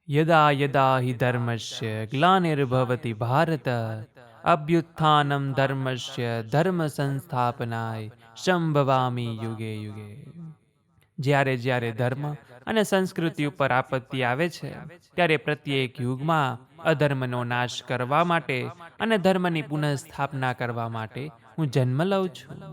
यदा यदा हि धर्मस्य ग्लानिर्भवति भारत अभ्युत्थानं धर्मस्य धर्म संस्थापनाय संभवामी યુગે યુગે। જ્યારે જ્યારે ધર્મ અને સંસ્કૃતિ ઉપર આપત્તિ આવે છે ત્યારે પ્રત્યેક યુગમાં અધર્મનો નાશ કરવા માટે અને ધર્મની પુનઃસ્થાપના કરવા માટે હું જન્મ લઉં છું।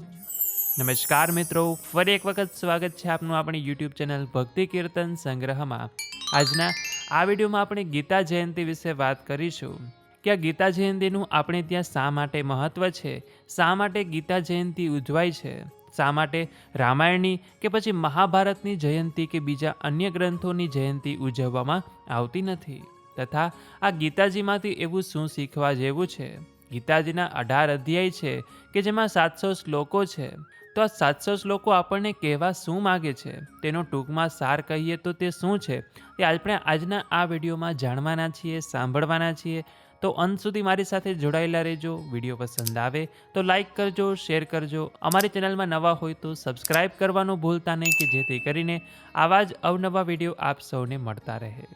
નમસ્કાર મિત્રો, ફરી એક વખત સ્વાગત છે આપનું આપણી યુટ્યુબ ચેનલ ભક્તિ કીર્તન સંગ્રહમાં। આજના આ વિડીયોમાં આપણે ગીતા જયંતિ વિશે વાત કરીશું કે આ ગીતા જયંતિનું આપણે ત્યાં શા માટે મહત્ત્વ છે, શા માટે ગીતા જયંતિ ઉજવાય છે, શા માટે રામાયણની કે પછી મહાભારતની જયંતિ કે બીજા અન્ય ગ્રંથોની જયંતિ ઉજવવામાં આવતી નથી, તથા આ ગીતાજીમાંથી એવું શું શીખવા જેવું છે। ગીતાજીના 18 અધ્યાય છે કે જેમાં 700 શ્લોકો છે, તો આ 700 શ્લોકો આપણને કહેવા શું માગે છે તેનો ટૂંકમાં સાર કહીએ તો તે શું છે તે આપણે આજના આ વિડીયોમાં જાણવાના છીએ, સાંભળવાના છીએ। તો અંત સુધી મારી સાથે જોડાયેલા રહેજો। વિડીયો પસંદ આવે તો લાઈક કરજો, શેર કરજો, અમારી ચેનલમાં નવા હોય તો સબસ્ક્રાઈબ કરવાનું ભૂલતા નહીં કે જેથી કરીને આવા જ અવનવા વિડીયો આપ સૌને મળતા રહે।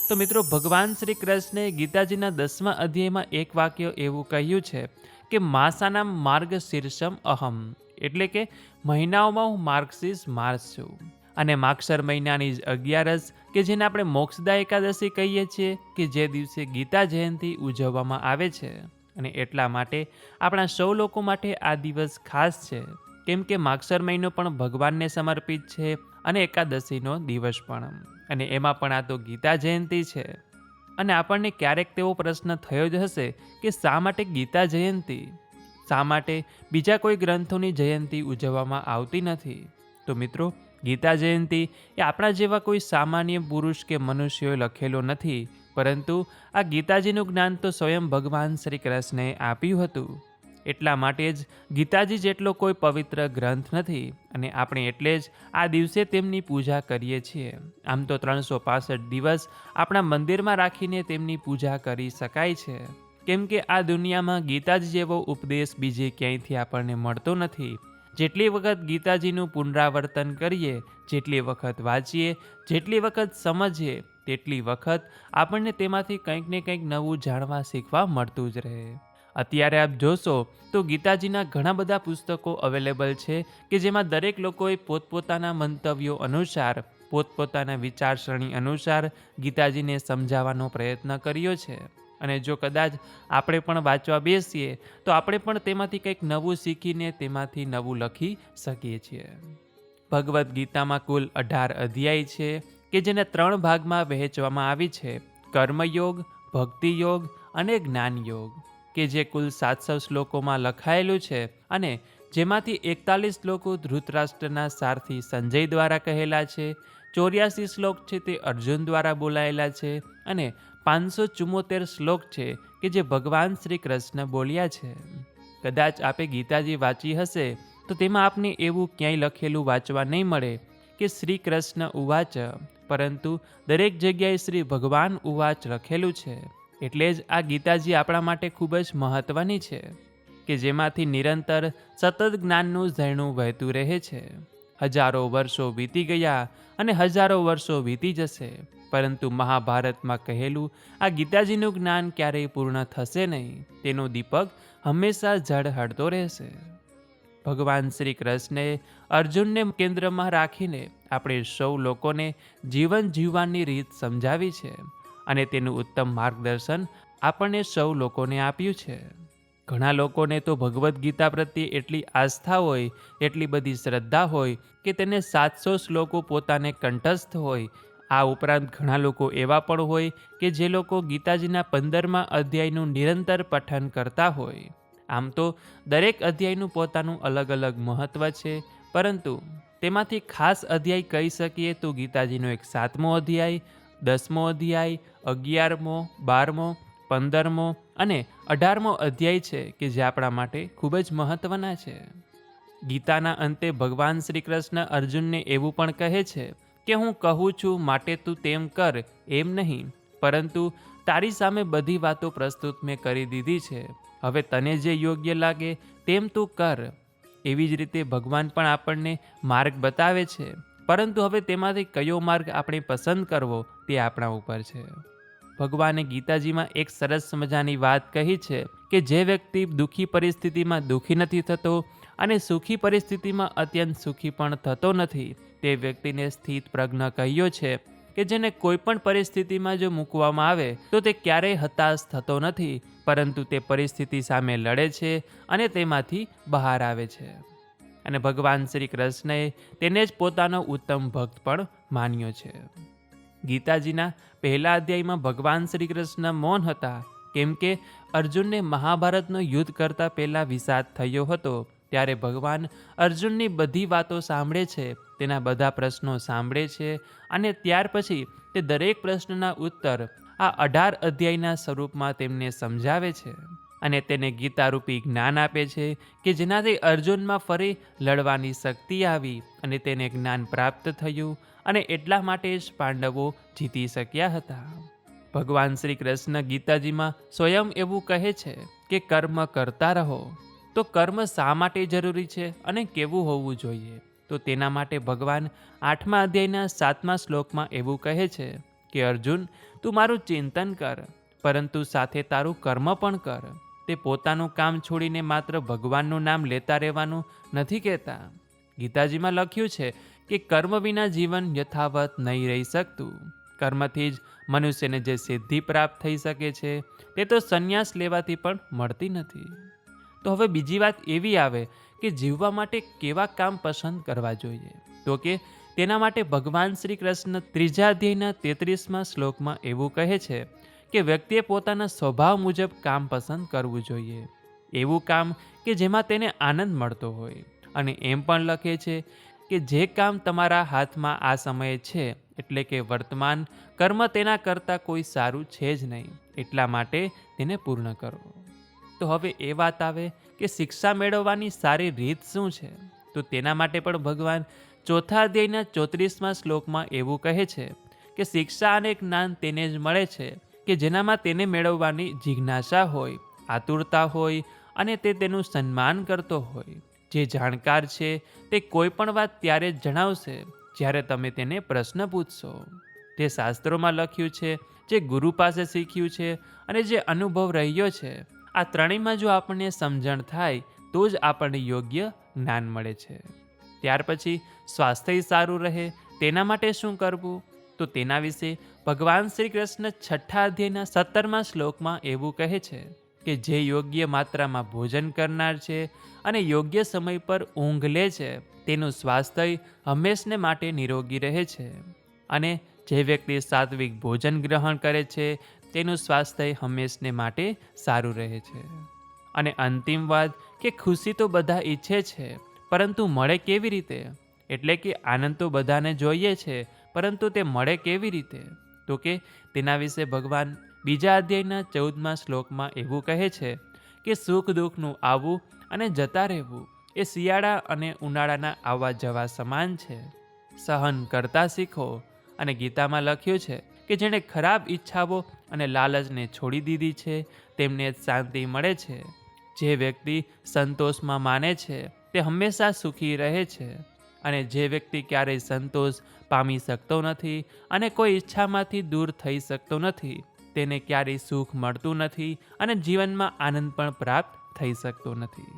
તો મિત્રો, ભગવાન શ્રી કૃષ્ણે ગીતાજીના 10મા અધ્યાયમાં એક વાક્ય એવું કહ્યું છે કે માસાના માર્ગ શીર્ષમ અહમ, એટલે કે મહિનાઓમાં હું માર્ગશીર્ષ માસ છું। અને માગશર મહિનાની જ 11 કે જેને આપણે મોક્ષદા એકાદશી કહીએ છીએ કે જે દિવસે ગીતા જયંતિ ઉજવવામાં આવે છે, અને એટલા માટે આપણા સૌ લોકો માટે આ દિવસ ખાસ છે, કેમ કે માગશર મહિનો પણ ભગવાનને સમર્પિત છે અને એકાદશીનો દિવસ પણ, અને એમાં પણ આ તો ગીતા જયંતિ છે। અને આપણને ક્યારેક તેવો પ્રશ્ન થયો જ હશે કે શા માટે ગીતા જયંતિ, શા માટે બીજા કોઈ ગ્રંથોની જયંતિ ઉજવવામાં આવતી નથી? તો મિત્રો, ગીતા જયંતિ એ આપણા જેવા કોઈ સામાન્ય પુરુષ કે મનુષ્યોએ લખેલો નથી, પરંતુ આ ગીતાજીનું જ્ઞાન તો સ્વયં ભગવાન શ્રી કૃષ્ણએ આપ્યું હતું। એટલા માટે જ ગીતાજી જેટલો કોઈ પવિત્ર ગ્રંથ નથી, અને આપણે એટલે જ આ દિવસે તેમની પૂજા કરીએ છીએ। આમ તો 365 દિવસ આપણા મંદિરમાં રાખીને તેમની પૂજા કરી શકાય છે, કેમ કે આ દુનિયામાં ગીતાજી જેવો ઉપદેશ બીજે ક્યાંયથી આપણને મળતો નથી। જેટલી વખત ગીતાજીનું પુનરાવર્તન કરીએ, જેટલી વખત વાંચીએ, જેટલી વખત સમજીએ, તેટલી વખત આપણને તેમાંથી કંઈક ને કંઈક નવું જાણવા શીખવા મળતું જ રહે। અત્યારે આપ જોશો તો ગીતાજીના ઘણા બધા પુસ્તકો અવેલેબલ છે કે જેમાં દરેક લોકોએ પોતપોતાના મંતવ્યો અનુસાર, પોતપોતાના વિચારસરણી અનુસાર ગીતાજીને સમજાવવાનો પ્રયત્ન કર્યો છે। અને જો કદાચ આપણે પણ વાંચવા બેસીએ તો આપણે પણ તેમાંથી કંઈક નવું શીખીને તેમાંથી નવું લખી શકીએ છીએ। ભગવદ્ ગીતામાં કુલ 18 અધ્યાય છે કે જેને 3 ભાગમાં વહેંચવામાં આવી છે, કર્મયોગ, ભક્તિયોગ અને જ્ઞાનયોગ, કે જે કુલ 700 શ્લોકોમાં લખાયેલું છે, અને જેમાંથી 41 શ્લોકો ધૃતરાષ્ટ્રના સારથી સંજય દ્વારા કહેલા છે, 84 શ્લોક છે તે અર્જુન દ્વારા બોલાયેલા છે, અને 574 શ્લોક છે કે જે ભગવાન શ્રી કૃષ્ણ બોલ્યા છે। કદાચ આપે ગીતાજી વાંચી હશે તો તેમાં આપને એવું ક્યાંય લખેલું વાંચવા નહીં મળે કે શ્રી કૃષ્ણ ઉવાચ, પરંતુ દરેક જગ્યાએ શ્રી ભગવાન ઉવાચ લખેલું છે। એટલે જ આ ગીતાજી આપણા માટે ખૂબ જ મહત્વની છે કે જેમાંથી નિરંતર સતત જ્ઞાનનું ઝરણું વહેતું રહે છે। હજારો વર્ષો વીતી ગયા અને હજારો વર્ષો વીતી જશે, પરંતુ મહાભારતમાં કહેલું આ ગીતાજીનું જ્ઞાન ક્યારેય પૂર્ણ થશે નહીં, તેનો દીપક હંમેશા ઝળહળતો રહેશે। ભગવાન શ્રી કૃષ્ણે અર્જુનને કેન્દ્રમાં રાખીને આપણે સૌ લોકોને જીવન જીવવાની રીત સમજાવી છે, અને તેનું ઉત્તમ માર્ગદર્શન આપણને સૌ લોકોને આપ્યું છે। ઘણા લોકોને તો ભગવદ્ ગીતા પ્રત્યે એટલી આસ્થા હોય, એટલી બધી શ્રદ્ધા હોય કે તેને 700 શ્લોકો પોતાને કંઠસ્થ હોય। આ ઉપરાંત ઘણા લોકો એવા પણ હોય કે જે લોકો ગીતાજીના 15મા અધ્યાયનું નિરંતર પઠન કરતા હોય। આમ તો દરેક અધ્યાયનું પોતાનું અલગ અલગ મહત્ત્વ છે, પરંતુ તેમાંથી ખાસ અધ્યાય કહી શકીએ તો ગીતાજીનો એક 7મો અધ્યાય, 10મો અધ્યાય, 11મો, 12મો, 15મો અને 18મો અધ્યાય છે કે જે આપણા માટે ખૂબ જ મહત્ત્વના છે। ગીતાના અંતે ભગવાન શ્રી કૃષ્ણ અર્જુનને એવું પણ કહે છે કે હું કહું છું માટે તું તેમ કર એમ નહીં, પરંતુ તારી સામે બધી વાતો પ્રસ્તુત મેં કરી દીધી છે, હવે તને જે યોગ્ય લાગે તેમ તું કર। એવી જ રીતે ભગવાન પણ આપણને માર્ગ બતાવે છે, પરંતુ હવે તેમાંથી કયો માર્ગ આપણે પસંદ કરવો તે આપણા ઉપર છે. ભગવાને ગીતાજીમાં એક સરસ મજાની વાત કહી છે કે જે વ્યક્તિ દુઃખી પરિસ્થિતિમાં દુઃખી નથી થતો અને સુખી પરિસ્થિતિમાં અત્યંત સુખી પણ થતો નથી, તે વ્યક્તિને સ્થિત પ્રજ્ઞ કહ્યો છે કે જેને કોઈ પણ પરિસ્થિતિમાં જો મૂકવામાં આવે તો તે ક્યારેય હતાશ થતો નથી, પરંતુ તે પરિસ્થિતિ સામે લડે છે અને તેમાંથી બહાર આવે છે. અને ભગવાન શ્રી કૃષ્ણએ તેને જ પોતાનો ઉત્તમ ભક્ત પણ માન્યો છે. ગીતાજીના પહેલા અધ્યાયમાં ભગવાન શ્રી કૃષ્ણ મૌન હતા, કેમ કે અર્જુનને મહાભારતનું યુદ્ધ કરતા પહેલા વિષાદ થયો હતો. ત્યારે ભગવાન અર્જુનની બધી વાતો સાંભળે છે, તેના બધા પ્રશ્નો સાંભળે છે અને ત્યાર પછી તે દરેક પ્રશ્નના ઉત્તર આ 18 અધ્યાયના સ્વરૂપમાં તેમને સમજાવે છે અને તેને ગીતારૂપી જ્ઞાન આપે છે કે જેનાથી અર્જુનમાં ફરી લડવાની શક્તિ આવી અને તેને જ્ઞાન પ્રાપ્ત થયું અને એટલા માટે જ પાંડવો જીતી શક્યા હતા. ભગવાન શ્રી કૃષ્ણ ગીતાજીમાં સ્વયં એવું કહે છે કે કર્મ કરતા રહો. તો કર્મ શા માટે જરૂરી છે અને કેવું હોવું જોઈએ? તો તેના માટે ભગવાન 8મા અધ્યાયના 7મા શ્લોકમાં એવું કહે છે કે અર્જુન, તું મારું ચિંતન કર, પરંતુ સાથે તારું કર્મ પણ કર. તે પોતાનું કામ છોડીને માત્ર ભગવાનનું નામ લેતા રહેવાનું નથી કહેતા. ગીતાજીમાં લખ્યું છે કે કર્મ વિના જીવન યથાવત નહીં રહી શકતું. કર્મથી જ મનુષ્યને જે સિદ્ધિ પ્રાપ્ત થઈ શકે છે તે તો સંન્યાસ લેવાથી પણ મળતી નથી. તો હવે બીજી વાત એવી આવે કે જીવવા માટે કેવા કામ પસંદ કરવા જોઈએ? તો કે તેના માટે ભગવાન શ્રી કૃષ્ણ 3જા અધ્યાયના 33મા શ્લોકમાં એવું કહે છે કે વ્યક્તિએ પોતાના સ્વભાવ મુજબ કામ પસંદ કરવું જોઈએ. એવું કામ કે જેમાં તેને આનંદ મળતો હોય. અને એમ પણ લખે છે કે જે કામ તમારા હાથમાં આ સમયે છે, એટલે કે વર્તમાન કર્મ, તેના કરતાં કોઈ સારું છે જ નહીં, એટલા માટે તેને પૂર્ણ કરો. તો હવે એ વાત આવે કે શિક્ષા મેળવવાની સારી રીત શું છે? તો તેના માટે પણ ભગવાન 4થા અધ્યાયના 34મા શ્લોકમાં એવું કહે છે કે શિક્ષા અને જ્ઞાન તેને જ મળે છે કે જેનામાં તેને મેળવવાની જિજ્ઞાસા હોય, આતુરતા હોય અને તે તેનું સન્માન કરતો હોય. જે જાણકાર છે તે કોઈ પણ વાત ત્યારે જ જણાવશે જ્યારે તમે તેને પ્રશ્ન પૂછશો. જે શાસ્ત્રોમાં લખ્યું છે, જે ગુરુ પાસે શીખ્યું છે અને જે અનુભવ રહ્યો છે, આ ત્રણેયમાં જો આપણને સમજણ થાય તો જ આપણને યોગ્ય જ્ઞાન મળે છે. ત્યાર પછી સ્વાસ્થ્ય સારું રહે તેના માટે શું કરવું? તો તેના વિશે ભગવાન શ્રી કૃષ્ણ 6ઠ્ઠા અધ્યાયના 17મા શ્લોકમાં એવું કહે છે કે જે યોગ્ય માત્રામાં ભોજન કરનાર છે અને યોગ્ય સમય પર ઊંઘ લે છે, તેનું સ્વાસ્થ્ય હંમેશને માટે નિરોગી રહે છે. અને જે વ્યક્તિ સાત્વિક ભોજન ગ્રહણ કરે છે તેનું સ્વાસ્થ્ય હંમેશને માટે સારું રહે છે. અને અંતિમ વાત કે ખુશી તો બધા ઈચ્છે છે, પરંતુ મળે કેવી રીતે? એટલે કે આનંદ તો બધાને જોઈએ છે, પરંતુ તે મળે કેવી રીતે? તો કે તેના વિશે ભગવાન 2જા અધ્યાયના 14મા શ્લોકમાં એવું કહે છે કે સુખ દુઃખનું આવવું અને જતા રહેવું એ શિયાળા અને ઉનાળાના આવવા જવા સમાન છે. સહન કરતા શીખો. અને ગીતામાં લખ્યું છે કે જેણે ખરાબ ઈચ્છાઓ અને લાલચને છોડી દીધી છે તેમને જ શાંતિ મળે છે. જે વ્યક્તિ સંતોષમાં માને છે તે હંમેશા સુખી રહે છે. અને જે વ્યક્તિ ક્યારેય સંતોષ પામી શકતો નથી અને કોઈ ઈચ્છામાંથી દૂર થઈ શકતો નથી, તેને ક્યારેય સુખ મળતું નથી અને જીવનમાં આનંદ પણ પ્રાપ્ત થઈ શકતો નથી.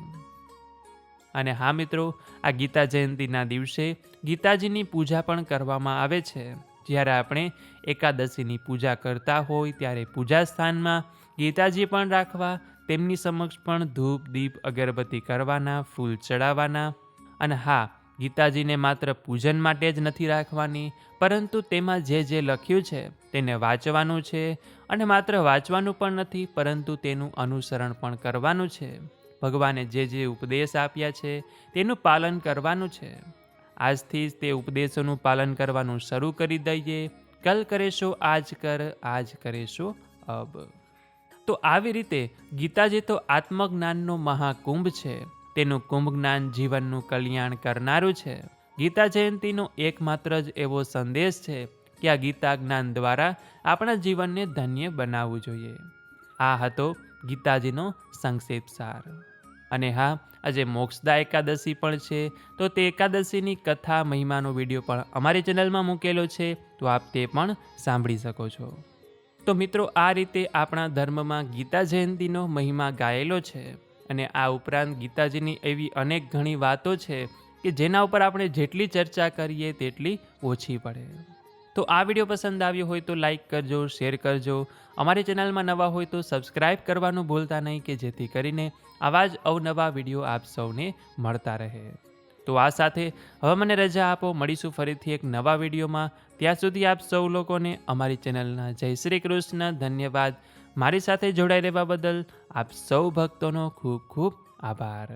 અને હા મિત્રો, આ ગીતા જયંતિના દિવસે ગીતાજીની પૂજા પણ કરવામાં આવે છે. જ્યારે આપણે એકાદશીની પૂજા કરતા હોય ત્યારે પૂજા સ્થાનમાં ગીતાજી પણ રાખવા, તેમની સમક્ષ પણ ધૂપ દીપ અગરબત્તી કરવાના, ફૂલ ચડાવવાના. અને હા, ગીતાજીને માત્ર પૂજન માટે જ નથી રાખવાની, પરંતુ તેમાં જે લખ્યું છે તેને વાંચવાનું છે. અને માત્ર વાંચવાનું પણ નથી, પરંતુ તેનું અનુસરણ પણ કરવાનું છે. ભગવાને જે ઉપદેશ આપ્યા છે તેનું પાલન કરવાનું છે. આજથી જ તે ઉપદેશોનું પાલન કરવાનું શરૂ કરી દઈએ. કલ કરેશો આજ કર, આજ કરેશો અબ. તો આવી રીતે ગીતાજી તો આત્મજ્ઞાનનો મહાકુંભ છે. તેનું કુંભ જ્ઞાન જીવનનું કલ્યાણ કરનારું છે. ગીતા જયંતિનો એકમાત્ર જ એવો સંદેશ છે કે આ ગીતા જ્ઞાન દ્વારા આપણા જીવનને ધન્ય બનાવવું જોઈએ. આ હતો ગીતાજીનો સંક્ષેપ સાર. અને હા, આજે મોક્ષદા એકાદશી પણ છે, તો તે એકાદશીની કથા મહિમાનો વિડીયો પણ અમારી ચેનલમાં મૂકેલો છે. તો આપ તે પણ સાંભળી શકો છો. તો મિત્રો, આ રીતે આપણા ધર્મમાં ગીતા જયંતિનો મહિમા ગાયેલો છે. અને આ ઉપરાંત ગીતાજીની એવી અનેક ઘણી વાતો છે કે જેના ઉપર આપણે જેટલી ચર્ચા કરીએ તેટલી ઓછી પડે. તો આ વિડીયો પસંદ આવ્યો હોય તો લાઈક કરજો, શેર કરજો. અમારી ચેનલમાં નવા હોય તો સબસ્ક્રાઈબ કરવાનું ભૂલતા નહીં, કે જેથી કરીને આવા જ અવનવા વિડીયો આપ સૌને મળતા રહે. તો આ સાથે હવે મને રજા આપો. મળીશું ફરીથી એક નવા વિડીયોમાં. ત્યાં સુધી આપ સૌ લોકોને અમારી ચેનલના જય શ્રી કૃષ્ણ. ધન્યવાદ. મારી સાથે જોડાઈ રહેવા બદલ આપ સૌ ભક્તોનો ખૂબ ખૂબ આભાર.